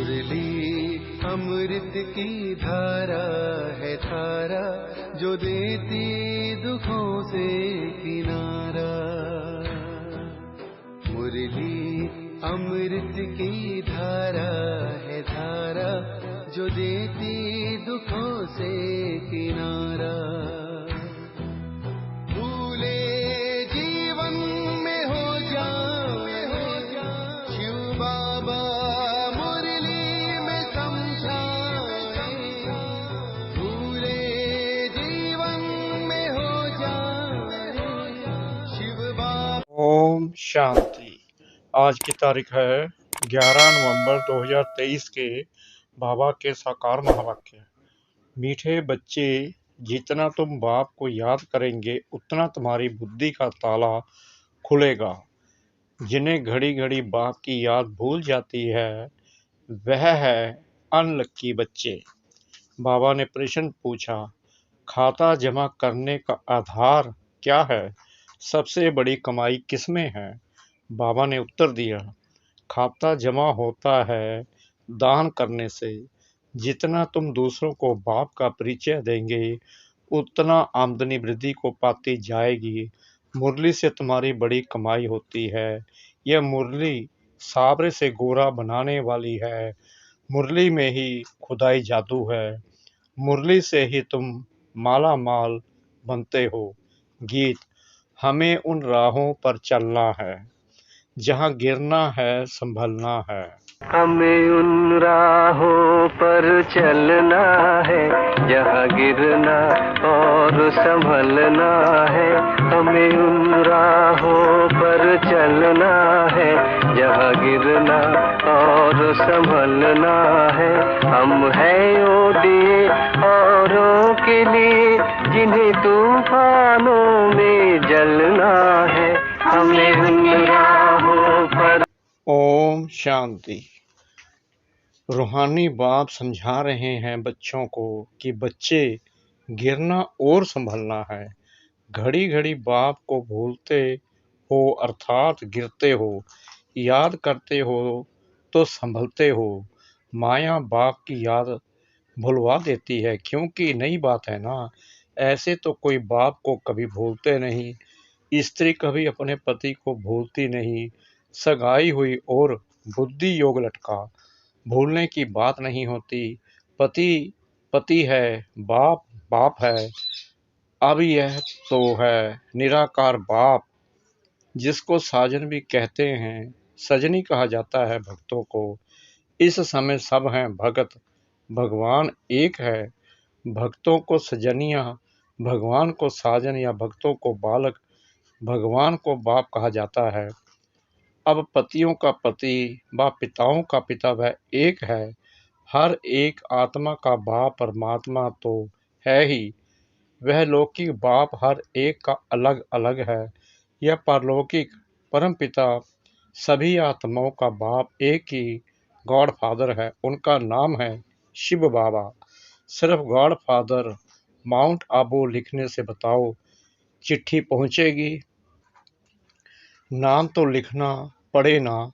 मुरली अमृत की धारा है धारा, जो देती दुखों से किनारा। मुरली अमृत की धारा है धारा, जो देती दुखों से किनारा। भूले जीवन में हो जाए शिव बाबा मुरली में समझाए। भूले जीवन में हो जाए शिव बाबा। ओम शांति। आज की तारीख है 11 नवंबर 2023 के बाबा के साकार महावाक्य। मीठे बच्चे, जितना तुम बाप को याद करेंगे उतना तुम्हारी बुद्धि का ताला खुलेगा। जिन्हें घड़ी घड़ी बाप की याद भूल जाती है वह है अनलक्की बच्चे। बाबा ने प्रश्न पूछा, खाता जमा करने का आधार क्या है? सबसे बड़ी कमाई किसमें है? बाबा ने उत्तर दिया, खाता जमा होता है दान करने से। जितना तुम दूसरों को बाप का परिचय देंगे उतना आमदनी वृद्धि को पाती जाएगी। मुरली से तुम्हारी बड़ी कमाई होती है। यह मुरली साबरे से गोरा बनाने वाली है। मुरली में ही खुदाई जादू है। मुरली से ही तुम माला माल बनते हो। गीत। हमें उन राहों पर चलना है जहाँ गिरना है संभलना है। हमें उन राहों पर चलना है जहाँ गिरना और संभलना है। हमें उन राहों पर चलना है जहाँ गिरना और संभलना है। हम हैं वो दिए औरों के लिए जिन्हें तूफानों में जलना है। हमें उन राहों पर। ओम शांति। रूहानी बाप समझा रहे हैं बच्चों को कि बच्चे, गिरना और संभलना है। घड़ी घड़ी बाप को भूलते हो अर्थात गिरते हो, याद करते हो तो संभलते हो। माया बाप की याद भुलवा देती है, क्योंकि नई बात है ना। ऐसे तो कोई बाप को कभी भूलते नहीं। स्त्री कभी अपने पति को भूलती नहीं। सगाई हुई और बुद्धि योग लटका, भूलने की बात नहीं होती। पति पति है, बाप बाप है। अब यह तो है निराकार बाप, जिसको साजन भी कहते हैं। सजनी कहा जाता है भक्तों को। इस समय सब हैं भगत, भगवान एक है। भक्तों को सजनिया, भगवान को साजन या भक्तों को बालक, भगवान को बाप कहा जाता है। अब पतियों का पति व पिताओं का पिता वह एक है। हर एक आत्मा का बाप परमात्मा तो है ही। वह लौकिक बाप हर एक का अलग अलग है। यह परलौकिक परम पिता सभी आत्माओं का बाप एक ही गॉड फादर है। उनका नाम है शिव बाबा। सिर्फ गॉड फादर माउंट आबू लिखने से बताओ, चिट्ठी पहुंचेगी? नाम तो लिखना पड़े ना।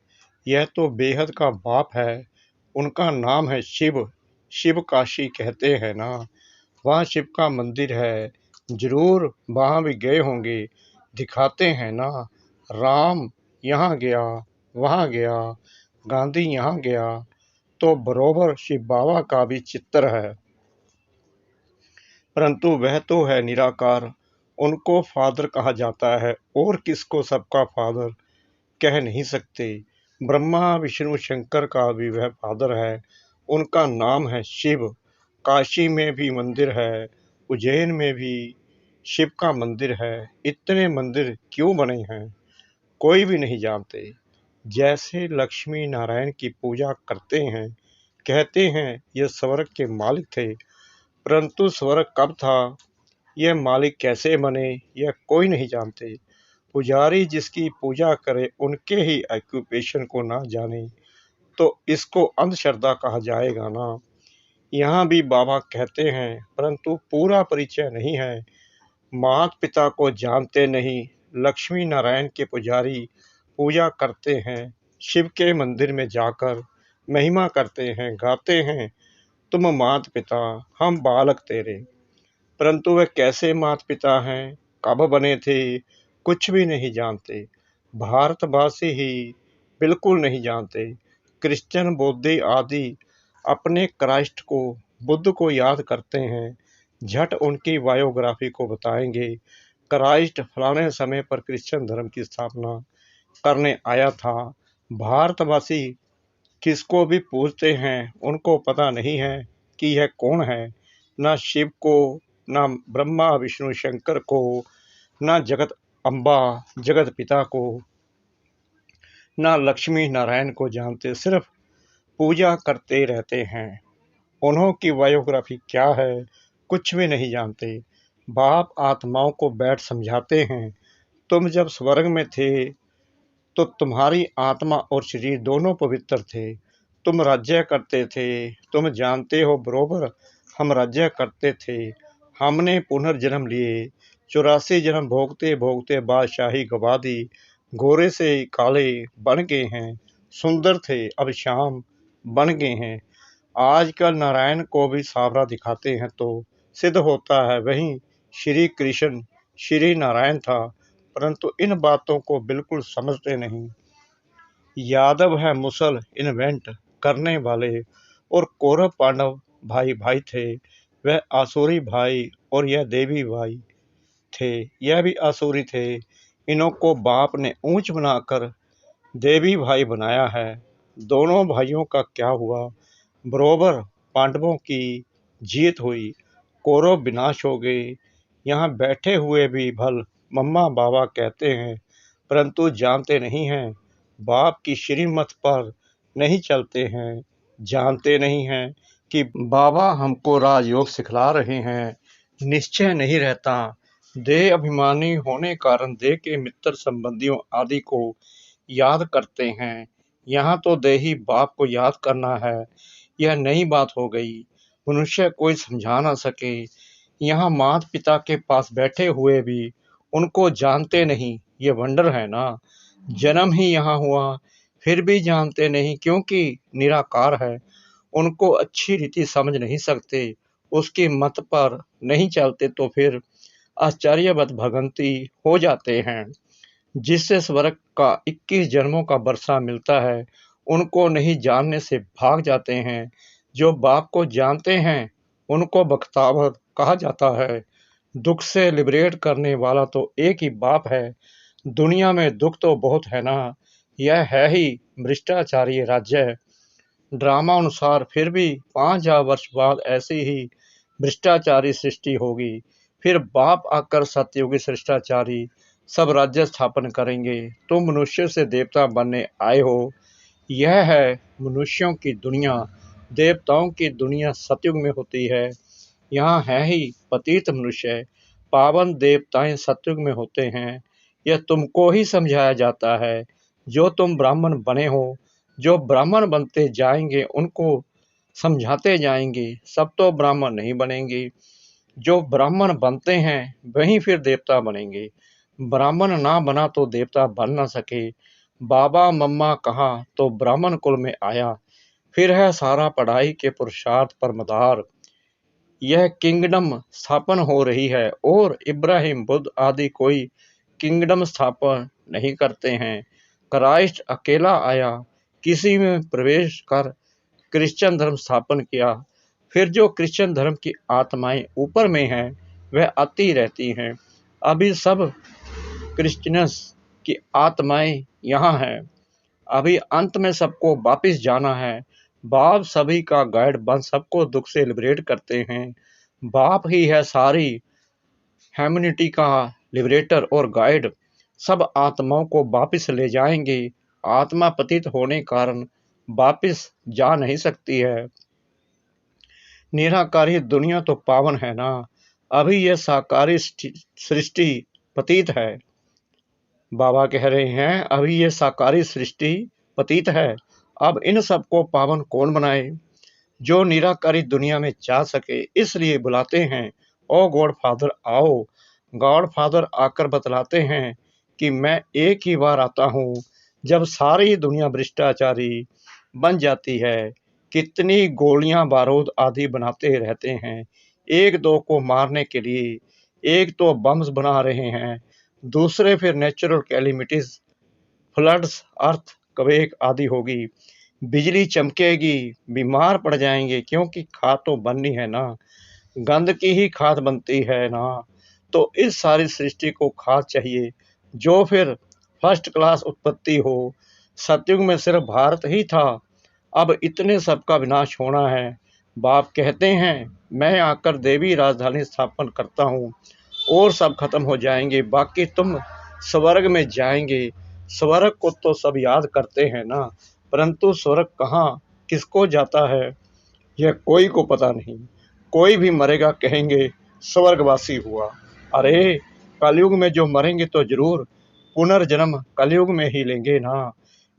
यह तो बेहद का बाप है। उनका नाम है शिव। शिव काशी कहते हैं ना। वहाँ शिव का मंदिर है। जरूर वहाँ भी गए होंगे, दिखाते हैं ना। राम यहाँ गया, वहाँ गया, गांधी यहाँ गया, तो बरोबर शिव बाबा का भी चित्र है। परंतु वह तो है निराकार। उनको फादर कहा जाता है, और किसको सबका फादर कह नहीं सकते। ब्रह्मा विष्णु शंकर का भी वह फादर है। उनका नाम है शिव। काशी में भी मंदिर है, उज्जैन में भी शिव का मंदिर है। इतने मंदिर क्यों बने हैं कोई भी नहीं जानते। जैसे लक्ष्मी नारायण की पूजा करते हैं, कहते हैं यह स्वर्ग के मालिक थे, परंतु स्वर्ग कब था, यह मालिक कैसे बने, यह कोई नहीं जानते। पुजारी जिसकी पूजा करे उनके ही ऑक्यूपेशन को ना जाने तो इसको अंधश्रद्धा कहा जाएगा ना। यहाँ भी बाबा कहते हैं, परंतु पूरा परिचय नहीं है। माता पिता को जानते नहीं। लक्ष्मी नारायण के पुजारी पूजा करते हैं शिव के मंदिर में जाकर, महिमा करते हैं, गाते हैं, तुम मात पिता हम बालक तेरे। परंतु वे कैसे मात पिता हैं, कब बने थे, कुछ भी नहीं जानते। भारतवासी ही बिल्कुल नहीं जानते। क्रिश्चियन, बौद्ध आदि अपने क्राइस्ट को, बुद्ध को याद करते हैं, झट उनकी बायोग्राफी को बताएंगे। क्राइस्ट फलाने समय पर क्रिश्चियन धर्म की स्थापना करने आया था। भारतवासी किसको भी पूछते हैं, उनको पता नहीं है कि यह कौन है। न शिव को, न ब्रह्मा विष्णु शंकर को, न जगत अम्बा जगत पिता को, न लक्ष्मी नारायण को जानते, सिर्फ पूजा करते रहते हैं। उन्हों की बायोग्राफी क्या है, कुछ भी नहीं जानते। बाप आत्माओं को बैठ समझाते हैं, तुम जब स्वर्ग में थे तो तुम्हारी आत्मा और शरीर दोनों पवित्र थे। तुम राज्य करते थे, तुम जानते हो बरोबर हम राज्य करते थे। हमने पुनर्जन्म लिए, 84 जन्म भोगते भोगते बादशाही गवा दी। गोरे से काले बन गए हैं, सुंदर थे अब श्याम बन गए हैं। आजकल नारायण को भी सावरा दिखाते हैं तो सिद्ध होता है वही श्री कृष्ण श्री नारायण था, परंतु इन बातों को बिल्कुल समझते नहीं। यादव है मुसल इन्वेंट करने वाले, और कौरव पांडव भाई भाई थे। वह आसुरी भाई और यह देवी भाई थे, यह भी आसुरी थे। इन्हों को बाप ने ऊंच बनाकर देवी भाई बनाया है। दोनों भाइयों का क्या हुआ, बरोबर पांडवों की जीत हुई, कौरव विनाश हो गए। यहाँ बैठे हुए भी भल मम्मा बाबा कहते हैं, परंतु जानते नहीं हैं, बाप की श्रीमत पर नहीं चलते हैं। जानते नहीं हैं कि बाबा हमको राजयोग सिखला रहे हैं। निश्चय नहीं रहता। देह अभिमानी होने कारण देह के मित्र संबंधियों आदि को याद करते हैं। यहाँ तो देही बाप को याद करना है, यह नई बात हो गई। मनुष्य कोई समझा ना सके। यहाँ माता पिता के पास बैठे हुए भी उनको जानते नहीं, ये वंडर है ना। जन्म ही यहाँ हुआ फिर भी जानते नहीं, क्योंकि निराकार है। उनको अच्छी रीति समझ नहीं सकते, उसकी मत पर नहीं चलते तो फिर आश्चर्यवत भगंती हो जाते हैं। जिससे स्वर्ग का 21 जन्मों का वर्षा मिलता है, उनको नहीं जानने से भाग जाते हैं। जो बाप को जानते हैं उनको बख्तावर कहा जाता है। दुख से लिबरेट करने वाला तो एक ही बाप है। दुनिया में दुख तो बहुत है ना, यह है ही भ्रष्टाचारी राज्य। ड्रामा अनुसार फिर भी 5000 वर्ष बाद ऐसी ही भ्रष्टाचारी सृष्टि होगी। फिर बाप आकर सतयुगी भ्रष्टाचारी सब राज्य स्थापन करेंगे। तुम मनुष्य से देवता बनने आए हो, यह है मनुष्यों की दुनिया। देवताओं की दुनिया सतयुग में होती है। यहाँ है ही पतित मनुष्य, पावन देवताएं सतयुग में होते हैं। यह तुमको ही समझाया जाता है। जो तुम ब्राह्मण बने हो, जो ब्राह्मण बनते जाएंगे उनको समझाते जाएंगे। सब तो ब्राह्मण नहीं बनेंगे। जो ब्राह्मण बनते हैं वही फिर देवता बनेंगे। ब्राह्मण ना बना तो देवता बन ना सके। बाबा मम्मा कहा तो ब्राह्मण कुल में आया। फिर है सारा पढ़ाई के पुरुषार्थ पर मदार। यह किंगडम स्थापन हो रही है, और इब्राहिम बुद्ध आदि कोई किंगडम स्थापन नहीं करते हैं। क्राइस्ट अकेला आया, किसी में प्रवेश कर क्रिश्चियन धर्म स्थापन किया। फिर जो क्रिश्चियन धर्म की आत्माएं ऊपर में हैं वह आती रहती हैं। अभी सब क्रिश्चियंस की आत्माएं यहाँ हैं। अभी अंत में सबको वापिस जाना है। बाप सभी का गाइड बन सबको दुख से लिबरेट करते हैं। बाप ही है सारी ह्यूमैनिटी का लिबरेटर और गाइड। सब आत्माओं को वापिस ले जाएंगे। आत्मा पतित होने कारण वापिस जा नहीं सकती है। निराकारी दुनिया तो पावन है ना। अभी यह साकारी सृष्टि पतित है। बाबा कह रहे हैं अभी ये साकारी सृष्टि पतित है। अब इन सबको पावन कौन बनाए, जो निराकारी दुनिया में जा सके। इसलिए बुलाते हैं, ओ गॉड फादर आओ। गॉड फादर आकर बतलाते हैं कि मैं एक ही बार आता हूँ, जब सारी दुनिया भ्रष्टाचारी बन जाती है। कितनी गोलियां बारूद आदि बनाते रहते हैं, एक दो को मारने के लिए। एक तो बम्स बना रहे हैं, दूसरे फिर नेचुरल कैलेमिटीज, फ्लड्स, अर्थ क्वेक आदि होगी। बिजली चमकेगी, बीमार पड़ जाएंगे, क्योंकि खाद तो बननी है ना, गंद की ही खाद बनती है ना। तो इस सारी सृष्टि को खाद चाहिए, जो फिर फर्स्ट क्लास उत्पत्ति हो। सतयुग में सिर्फ भारत ही था, अब इतने सबका विनाश होना है। बाप कहते हैं, मैं आकर देवी राजधानी स्थापन करता हूँ और सब खत्म हो जाएंगे, बाकी तुम स्वर्ग में जाएंगे। स्वर्ग को तो सब याद करते हैं ना, परंतु स्वर्ग कहाँ, किसको जाता है, यह कोई को पता नहीं। कोई भी मरेगा कहेंगे स्वर्गवासी हुआ। अरे कलयुग में जो मरेंगे तो जरूर पुनर्जन्म कलयुग में ही लेंगे ना,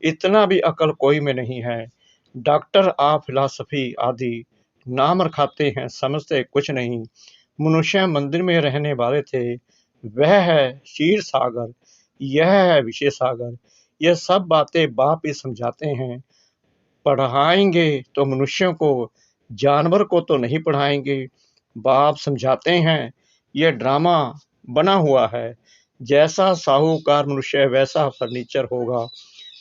इतना भी अकल कोई में नहीं है। डॉक्टर ऑफ फिलॉसफी आदि नाम रखाते हैं, समझते कुछ नहीं। मनुष्य मंदिर में रहने वाले थे, वह है क्षीर सागर, यह है विषय सागर। यह सब बातें बाप ही समझाते हैं। पढ़ाएंगे तो मनुष्यों को, जानवर को तो नहीं पढ़ाएंगे। बाप समझाते हैं, यह ड्रामा बना हुआ है। जैसा साहूकार मनुष्य वैसा फर्नीचर होगा।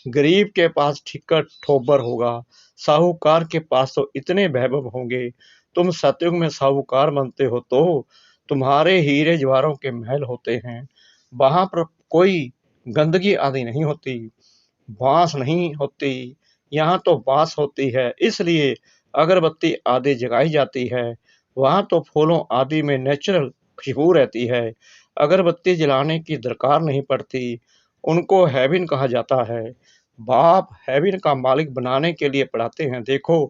गरीब के पास ठिक्कर ठोबर होगा, साहूकार के पास तो इतने वैभव होंगे। तुम सतयुग में साहूकार बनते हो तो तुम्हारे हीरे जवाहरों के महल होते हैं। वहां पर कोई गंदगी आदि नहीं होती, बांस नहीं होती, यहाँ तो बांस होती है, इसलिए अगरबत्ती आदि जगाई जाती है। वहाँ तो फूलों आदि में नेचुरल खुशबू रहती है, अगरबत्ती जलाने की दरकार नहीं पड़ती। उनको हेवन कहा जाता है। बाप हेवन का मालिक बनाने के लिए पढ़ाते हैं। देखो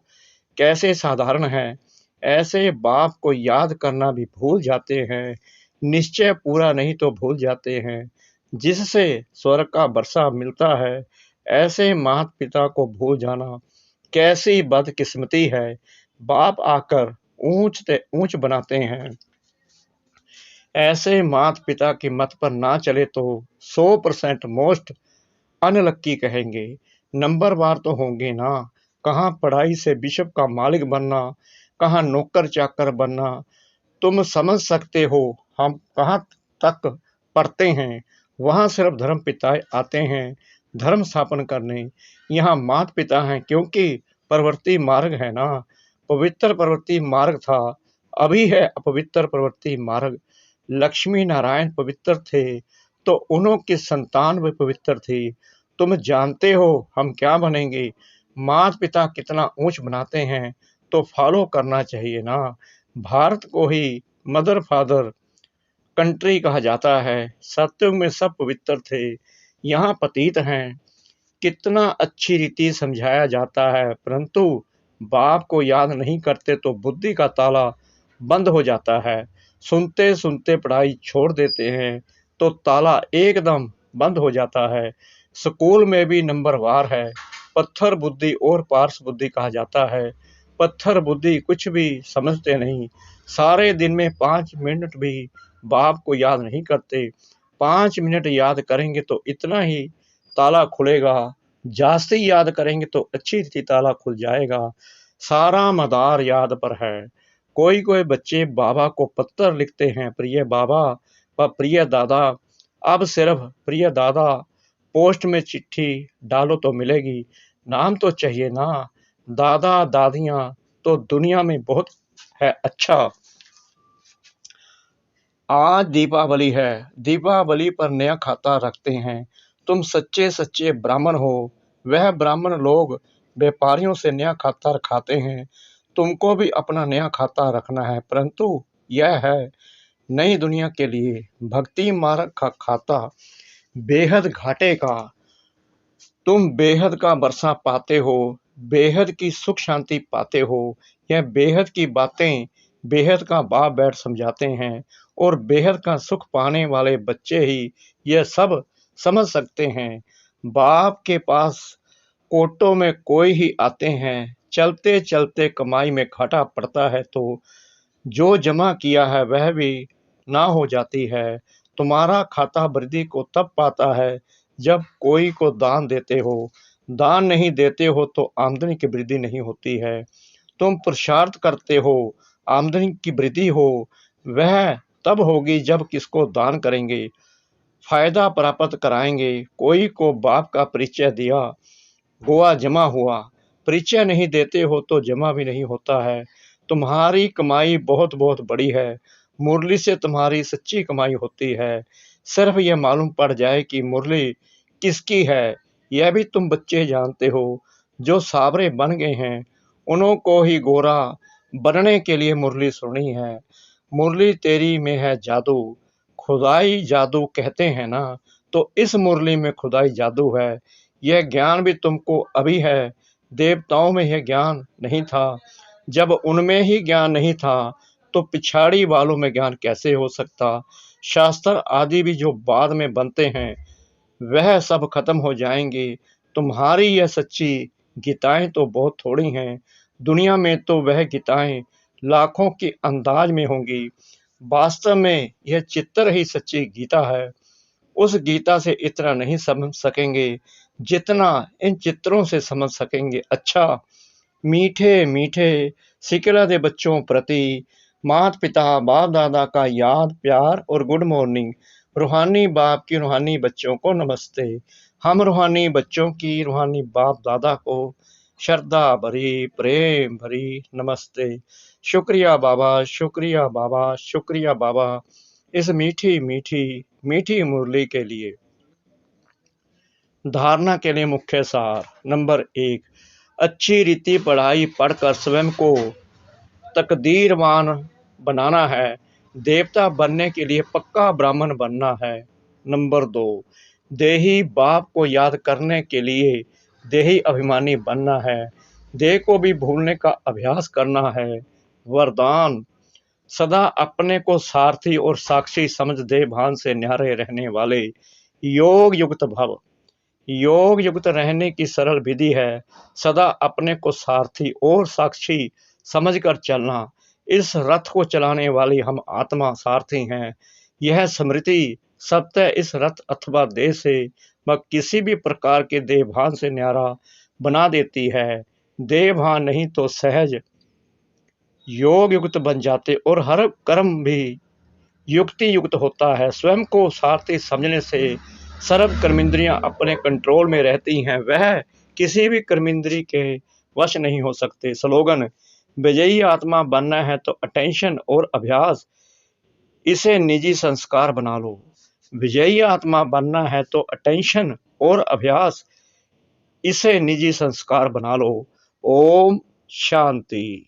कैसे साधारण है, ऐसे बाप को याद करना भी भूल जाते हैं, निश्चय पूरा नहीं तो भूल जाते हैं, जिससे स्वर्ग का वर्षा मिलता है। ऐसे माता पिता को भूल जाना कैसी बदकिस्मती है। बाप आकर ऊंच से ऊंच बनाते हैं। ऐसे माता पिता की मत पर ना चले तो 100% मोस्ट अनलक्की कहेंगे। नंबर वार तो होंगे ना, कहाँ पढ़ाई से बिशप का मालिक बनना, कहाँ नौकर चाकर बनना। तुम समझ सकते हो हम कहाँ तक पढ़ते हैं। वहाँ सिर्फ धर्म पिता आते हैं धर्म स्थापन करने। यहाँ माता पिता हैं, क्योंकि प्रवृत्ति मार्ग है ना। पवित्र प्रवृत्ति मार्ग था, अभी है अपवित्र प्रवृत्ति मार्ग। लक्ष्मी नारायण पवित्र थे तो उन्हों की संतान भी पवित्र थी। तुम जानते हो हम क्या बनेंगे। माता पिता कितना ऊंच बनाते हैं तो फॉलो करना चाहिए ना। भारत को ही मदर फादर कंट्री कहा जाता है। सतयुग में सब पवित्र थे, यहाँ पतित हैं। कितना अच्छी रीति समझाया जाता है, परंतु बाप को याद नहीं करते तो बुद्धि का ताला बंद हो जाता है। सुनते सुनते पढ़ाई छोड़ देते हैं तो ताला एकदम बंद हो जाता है। स्कूल में भी नंबर वार है। पत्थर बुद्धि और पार्स बुद्धि कहा जाता है। पत्थर बुद्धि कुछ भी समझते नहीं, सारे दिन में 5 मिनट भी बाप को याद नहीं करते। 5 मिनट याद करेंगे तो इतना ही ताला खुलेगा, जास्ती याद करेंगे तो अच्छी रीति ताला खुल जाएगा। सारा मदार याद पर है। कोई कोई बच्चे बाबा को पत्र लिखते हैं, प्रिय बाबा व प्रिय दादा। अब सिर्फ प्रिय दादा पोस्ट में चिट्ठी डालो तो मिलेगी, नाम तो चाहिए ना। दादा दादियाँ तो दुनिया में बहुत है। अच्छा, आज दीपावली है, दीपावली पर नया खाता रखते हैं। तुम सच्चे सच्चे ब्राह्मण हो। वह ब्राह्मण लोग व्यापारियों से नया खाता रखाते हैं, तुमको भी अपना नया खाता रखना है, परंतु यह है नई दुनिया के लिए। भक्ति मार्ग का खाता बेहद घाटे का। तुम बेहद का वर्षा पाते हो, बेहद की सुख शांति पाते हो। यह बेहद की बातें बेहद का बाप बैठ समझाते हैं, और बेहद का सुख पाने वाले बच्चे ही यह सब समझ सकते हैं। बाप के पास कोटों में कोई ही आते हैं, चलते चलते कमाई में घाटा पड़ता है तो जो जमा किया है वह भी ना हो जाती है। तुम्हारा खाता वृद्धि को तब पाता है जब कोई को दान देते हो। दान नहीं देते हो तो आमदनी की वृद्धि नहीं होती है। तुम पुरुषार्थ करते हो, आमदनी की वृद्धि हो, वह तब होगी जब किसको दान करेंगे, फायदा प्राप्त कराएंगे। कोई को बाप का परिचय दिया, हुआ जमा हुआ, परिचय नहीं देते हो तो जमा भी नहीं होता है। तुम्हारी कमाई बहुत बहुत बड़ी है, मुरली से तुम्हारी सच्ची कमाई होती है। सिर्फ यह मालूम पड़ जाए कि मुरली किसकी है, यह भी तुम बच्चे जानते हो। जो सावरे बन गए हैं उन्हों को ही गोरा बनने के लिए मुरली सुनी है। मुरली तेरी में है जादू, खुदाई जादू कहते हैं ना, तो इस मुरली में खुदाई जादू है। यह ज्ञान भी तुमको अभी है, देवताओं में यह ज्ञान नहीं था। जब उनमें ही ज्ञान नहीं था तो पिछाड़ी वालों में ज्ञान कैसे हो सकता। शास्त्र आदि भी जो बाद में बनते हैं वह सब खत्म हो जाएंगे। तुम्हारी यह सच्ची गीताएं तो बहुत थोड़ी हैं, दुनिया में तो वह गीताएं लाखों के अंदाज में होंगी। वास्तव में यह चित्तर ही सच्ची गीता है। उस गीता से इतना नहीं समझ सकेंगे जितना इन चित्रों से समझ सकेंगे। अच्छा, मीठे मीठे सिकला दे बच्चों प्रति माता पिता बाप दादा का याद प्यार और गुड मॉर्निंग। रूहानी बाप की रूहानी बच्चों को नमस्ते। हम रूहानी बच्चों की रूहानी बाप दादा को श्रद्धा भरी प्रेम भरी नमस्ते। शुक्रिया बाबा, शुक्रिया बाबा, शुक्रिया बाबा, इस मीठी मीठी मीठी मुरली के लिए। धारणा के लिए मुख्य सार। नंबर 1, अच्छी रीति पढ़ाई पढ़कर स्वयं को तकदीरवान बनाना है। देवता बनने के लिए पक्का ब्राह्मण बनना है। नंबर 2, देही बाप को याद करने के लिए देही अभिमानी बनना है। देह को भी भूलने का अभ्यास करना है। वरदान, सदा अपने को सारथी और साक्षी समझ देह भान से न्यारे रहने वाले योग युक्त भव। योग युक्त रहने की सरल विधि है सदा अपने को सारथी और साक्षी समझकर चलना। इस रथ को चलाने वाली हम आत्मा सारथी हैं। यह स्मृति सत्य इस रथ अथवा देह से व किसी भी प्रकार के देहभान से न्यारा बना देती है। देहभान नहीं तो सहज योग युक्त बन जाते और हर कर्म भी युक्ति युक्त होता है। स्वयं को सारथी समझने से सर्व कर्मेंद्रियां अपने कंट्रोल में रहती हैं, वह किसी भी कर्मेंद्री के वश नहीं हो सकते। स्लोगन, विजयी आत्मा बनना है तो अटेंशन और अभ्यास इसे निजी संस्कार बना लो। विजयी आत्मा बनना है तो अटेंशन और अभ्यास इसे निजी संस्कार बना लो। ओम शांति।